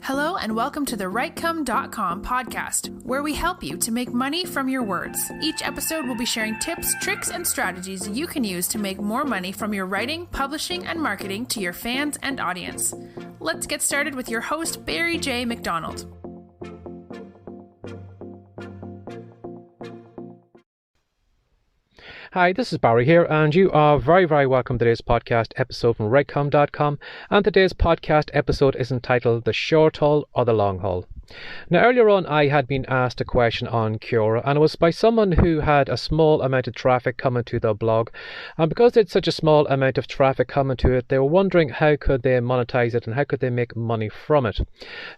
Hello and welcome to the WriteCome.com podcast, where we help you to make money from your words. Each episode will be sharing tips, tricks, and strategies you can use to make more money from your writing, publishing, and marketing to your fans and audience. Let's get started with your host, Barry J. McDonald. Hi, this is Barry here, and you are very, very welcome to today's podcast episode from WriteCome.com. And today's podcast episode is entitled The Short Haul or the Long Haul. Now, earlier on, I had been asked a question on Quora, and it was by someone who had a small amount of traffic coming to their blog. And because they had such a small amount of traffic coming to it, they were wondering how could they monetize it and how could they make money from it.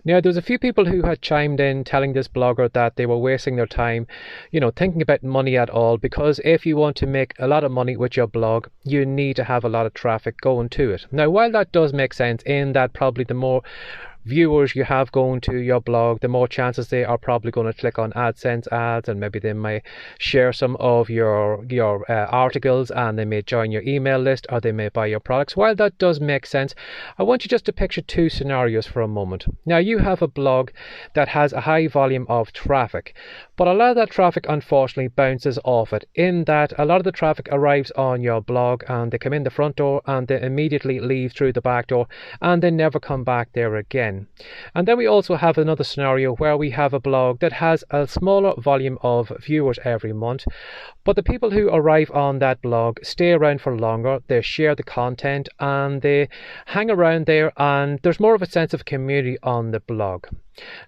Now, there was a few people who had chimed in telling this blogger that they were wasting their time, thinking about money at all, because if you want to make a lot of money with your blog, you need to have a lot of traffic going to it. Now, while that does make sense in that probably the more viewers you have going to your blog, the more chances they are probably going to click on AdSense ads, and maybe they may share some of your articles, and they may join your email list, or they may buy your products. While that does make sense, I want you just to picture two scenarios for a moment. Now, you have a blog that has a high volume of traffic, but a lot of that traffic unfortunately bounces off it, in that a lot of the traffic arrives on your blog and they come in the front door and they immediately leave through the back door and they never come back there again. And then we also have another scenario where we have a blog that has a smaller volume of viewers every month, but the people who arrive on that blog stay around for longer, they share the content and they hang around there, and there's more of a sense of community on the blog.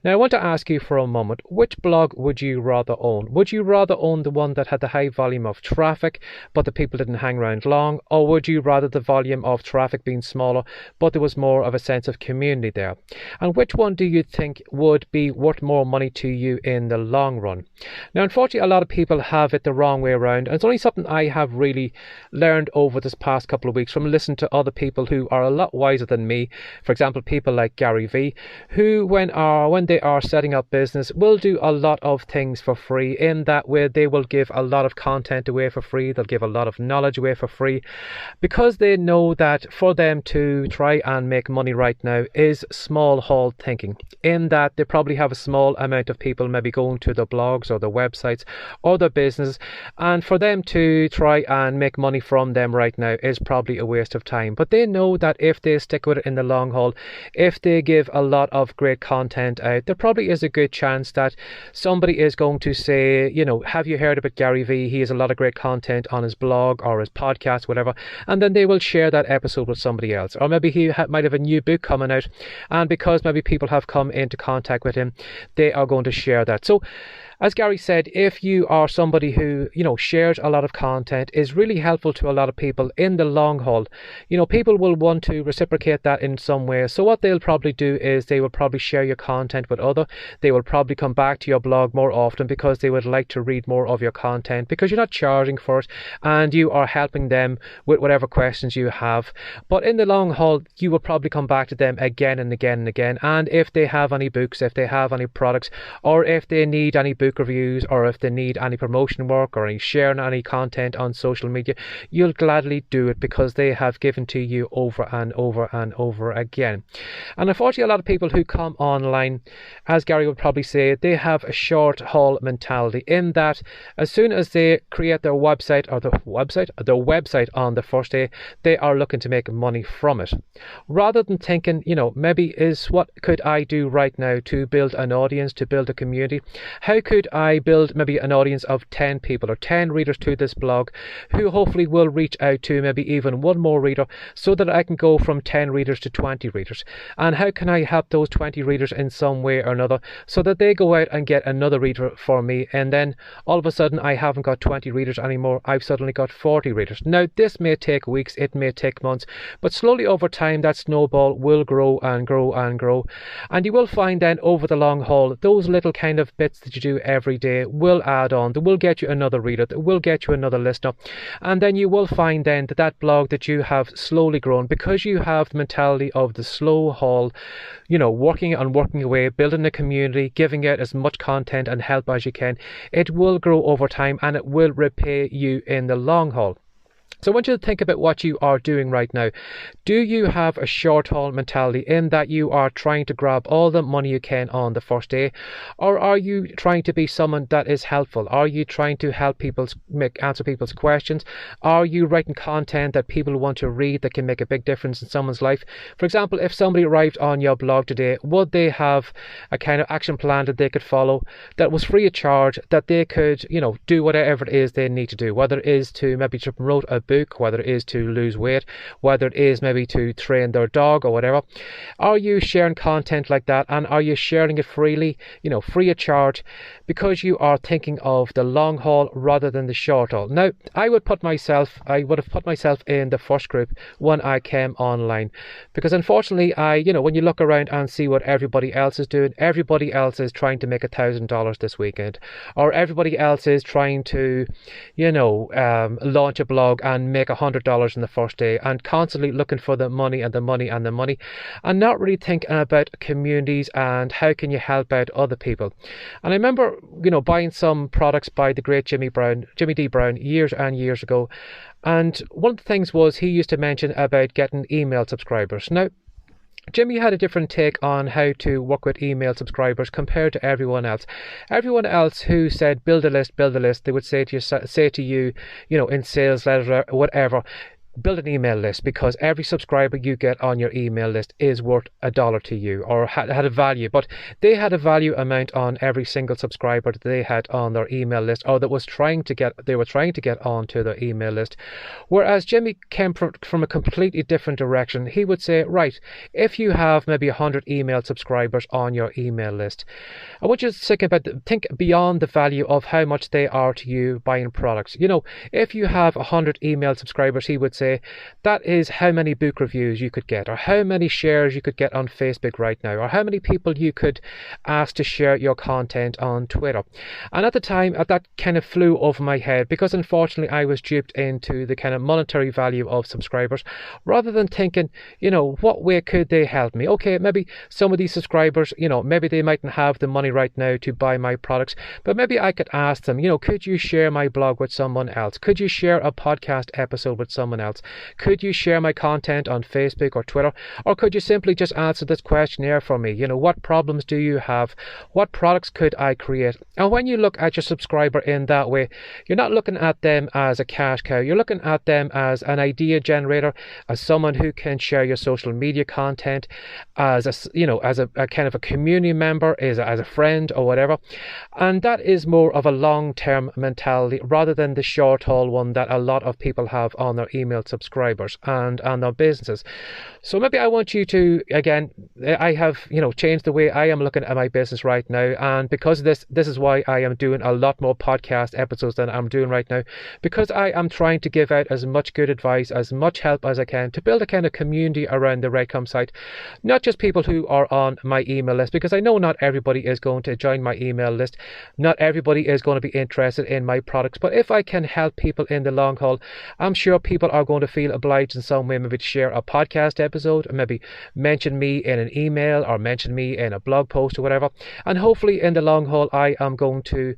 Now, I want to ask you for a moment, which blog would you rather own? Would you rather own the one that had the high volume of traffic, but the people didn't hang around long? Or would you rather the volume of traffic being smaller, but there was more of a sense of community there? And which one do you think would be worth more money to you in the long run? Now, unfortunately, a lot of people have it the wrong way around. And it's only something I have really learned over this past couple of weeks from listening to other people who are a lot wiser than me. For example, people like Gary Vee, who when they are setting up business will do a lot of things for free, in that way they will give a lot of content away for free, they'll give a lot of knowledge away for free, because they know that for them to try and make money right now is small haul thinking, in that they probably have a small amount of people maybe going to their blogs or their websites or their business, and for them to try and make money from them right now is probably a waste of time. But they know that if they stick with it in the long haul, if they give a lot of great content out, there probably is a good chance that somebody is going to say, have you heard about Gary Vee? He has a lot of great content on his blog or his podcast, whatever, and then they will share that episode with somebody else. Or maybe he might have a new book coming out, and because maybe people have come into contact with him, they are going to share that. So, as Gary said, if you are somebody who, shares a lot of content, is really helpful to a lot of people in the long haul, people will want to reciprocate that in some way. So what they'll probably do is they will probably share your content with others. They will probably come back to your blog more often because they would like to read more of your content, because you're not charging for it and you are helping them with whatever questions you have. But in the long haul, you will probably come back to them again and again and again. And if they have any books, if they have any products, or if they need any book reviews, or if they need any promotion work or any sharing any content on social media, you'll gladly do it because they have given to you over and over and over again. And unfortunately, a lot of people who come online, as Gary would probably say, they have a short haul mentality, in that as soon as they create their website on the first day, they are looking to make money from it, rather than thinking, maybe is what could I do right now to build an audience, to build a community? How could I build maybe an audience of 10 people or 10 readers to this blog, who hopefully will reach out to maybe even one more reader, so that I can go from 10 readers to 20 readers? And how can I help those 20 readers in some way or another, so that they go out and get another reader for me, and then all of a sudden I haven't got 20 readers anymore, I've suddenly got 40 readers. Now, this may take weeks, it may take months, but slowly over time that snowball will grow and grow and grow, and you will find then over the long haul, those little kind of bits that you do every day will add on. That will get you another reader, that will get you another listener, and then you will find then that blog that you have slowly grown, because you have the mentality of the slow haul, working and working away, building a community, giving out as much content and help as you can. It will grow over time and it will repay you in the long haul. So I want you to think about what you are doing right now. Do you have a short haul mentality in that you are trying to grab all the money you can on the first day? Or are you trying to be someone that is helpful? Are you trying to help answer people's questions? Are you writing content that people want to read that can make a big difference in someone's life? For example, if somebody arrived on your blog today, would they have a kind of action plan that they could follow that was free of charge, that they could, do whatever it is they need to do, whether it is to maybe to promote a book, whether it is to lose weight, whether it is maybe to train their dog or whatever? Are you sharing content like that, and are you sharing it freely, free of charge, because you are thinking of the long haul rather than the short haul? Now, I would have put myself in the first group when I came online, because unfortunately, when you look around and see what everybody else is doing, everybody else is trying to make $1,000 this weekend, or everybody else is trying to, launch a blog and make $100 in the first day, and constantly looking for the money and the money and the money, and not really thinking about communities and how can you help out other people. And I remember, buying some products by the great Jimmy D. Brown, years and years ago, and one of the things was he used to mention about getting email subscribers. Now, Jimmy had a different take on how to work with email subscribers compared to everyone else. Everyone else who said build a list, they would say to you, in sales letters or whatever, build an email list, because every subscriber you get on your email list is worth $1 to you, or had a value. But they had a value amount on every single subscriber that they had on their email list, or that they were trying to get onto their email list. Whereas Jimmy came from a completely different direction. He would say, right, if you have maybe 100 email subscribers on your email list, I want you to think beyond the value of how much they are to you buying products. If you have 100 email subscribers, he would say that is how many book reviews you could get, or how many shares you could get on Facebook right now, or how many people you could ask to share your content on Twitter. And at the time, that kind of flew over my head, because unfortunately I was duped into the kind of monetary value of subscribers, rather than thinking, what way could they help me? Okay, maybe some of these subscribers, maybe they mightn't have the money right now to buy my products, but maybe I could ask them, could you share my blog with someone else? Could you share a podcast episode with someone else? Could you share my content on Facebook or Twitter? Or could you simply just answer this questionnaire for me? What problems do you have? What products could I create? And when you look at your subscriber in that way, you're not looking at them as a cash cow. You're looking at them as an idea generator, as someone who can share your social media content, as a kind of a community member, as a friend or whatever. And that is more of a long-term mentality rather than the short-haul one that a lot of people have on their email subscribers and on their businesses. So maybe I want you to, again, I have, changed the way I am looking at my business right now. And because of this is why I am doing a lot more podcast episodes than I'm doing right now, because I am trying to give out as much good advice, as much help as I can to build a kind of community around the Rightcom site. Not just people who are on my email list, because I know not everybody is going to join my email list. Not everybody is going to be interested in my products. But if I can help people in the long haul, I'm sure people are going to feel obliged in some way, maybe to share a podcast episode, or maybe mention me in an email, or mention me in a blog post or whatever. And hopefully in the long haul, I am going to,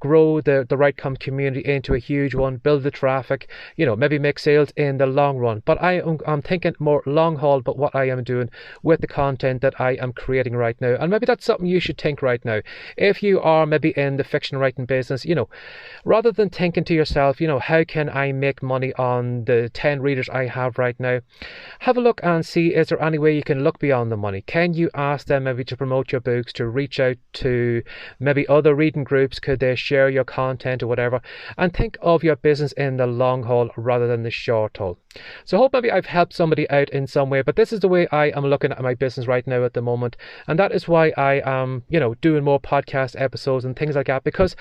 grow the Rightcom community into a huge one, build the traffic, maybe make sales in the long run. But I'm thinking more long haul, but what I am doing with the content that I am creating right now. And maybe that's something you should think right now. If you are maybe in the fiction writing business, rather than thinking to yourself, how can I make money on the 10 readers I have right now, have a look and see, is there any way you can look beyond the money? Can you ask them maybe to promote your books, to reach out to maybe other reading groups? Could they share your content or whatever? And think of your business in the long haul rather than the short haul. So I hope maybe I've helped somebody out in some way, but this is the way I am looking at my business right now at the moment. And that is why I am, doing more podcast episodes and things like that, because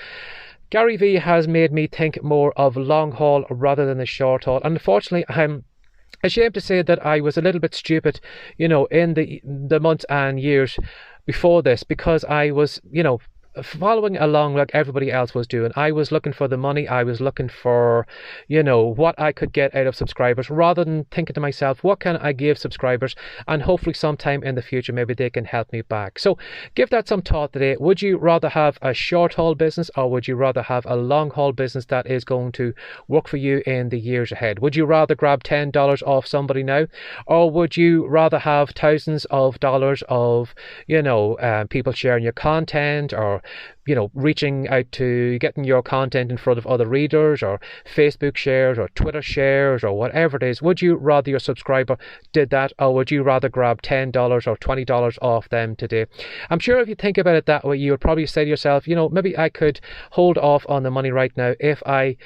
Gary Vee has made me think more of long haul rather than the short haul. And unfortunately, I'm ashamed to say that I was a little bit stupid, in the months and years before this, because I was, following along like everybody else was doing. I was looking for the money. I was looking for, what I could get out of subscribers, rather than thinking to myself, what can I give subscribers? And hopefully sometime in the future, maybe they can help me back. So give that some thought today. Would you rather have a short haul business, or would you rather have a long haul business that is going to work for you in the years ahead? Would you rather grab $10 off somebody now, or would you rather have thousands of dollars of, people sharing your content, or reaching out to getting your content in front of other readers, or Facebook shares, or Twitter shares, or whatever it is? Would you rather your subscriber did that, or would you rather grab $10 or $20 off them today? I'm sure if you think about it that way, you would probably say to yourself, maybe I could hold off on the money right now if I,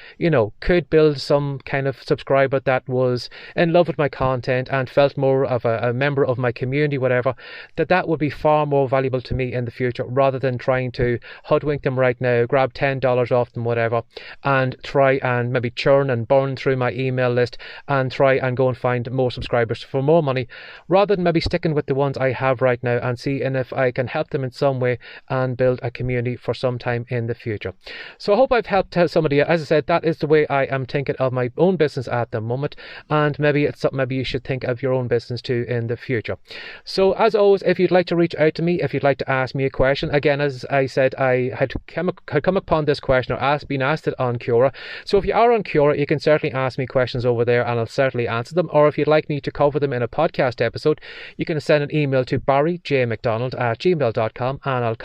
could build some kind of subscriber that was in love with my content and felt more of a member of my community, whatever, that would be far more valuable to me in the future, rather than trying to hoodwink them right now, grab $10 off them, whatever, and try and maybe churn and burn through my email list and try and go and find more subscribers for more money, rather than maybe sticking with the ones I have right now and seeing if I can help them in some way and build a community for some time in the future. So I hope I've helped somebody. As I said, that is the way I am thinking of my own business at the moment, and maybe it's something maybe you should think of your own business too in the future. So as always, if you'd like to reach out to me, if you'd like to ask me a question, again, as I said, I had come upon this question, or been asked it on Quora. So if you are on Quora, you can certainly ask me questions over there and I'll certainly answer them. Or if you'd like me to cover them in a podcast episode, you can send an email to barryjmcdonald@gmail.com and I'll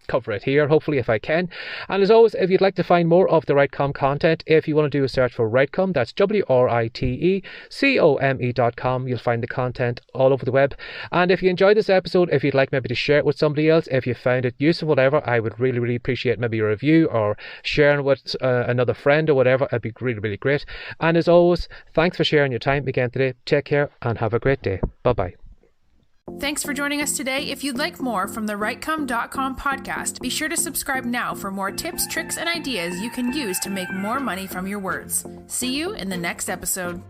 cover it here, hopefully, if I can. And as always, if you'd like to find more of the Writecom content, if you want to do a search for Writecom, that's WRITECOME.com, you'll find the content all over the web. And if you enjoyed this episode, if you'd like maybe to share it with somebody else, if you found it useful, whatever, I would really, really appreciate maybe a review or sharing with another friend or whatever. It'd be really, really great. And as always, thanks for sharing your time again today. Take care and have a great day. Bye-bye. Thanks for joining us today. If you'd like more from the Writecom.com podcast, be sure to subscribe now for more tips, tricks, and ideas you can use to make more money from your words. See you in the next episode.